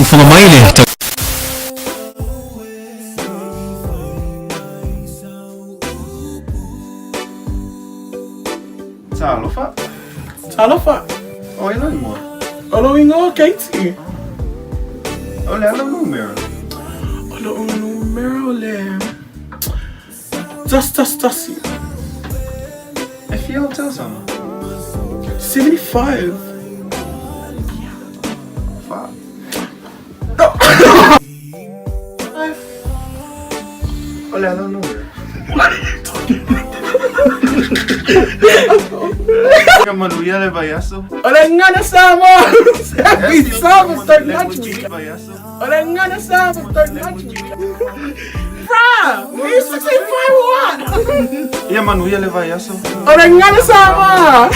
Funga maili. Talofa? Talofa? Oi, não, amor. Olo ingo, Katie. Olha no número. Olo un numero le. Just. If you don't tell someone. 75. Fuck. Olha no número. Manuia le payaso. Olo ngana sama. Sama start Le matching. payaso. Olo ngana sama start matching. Bruh, you 65 what? E Manuia le payaso. Olo ngana sama.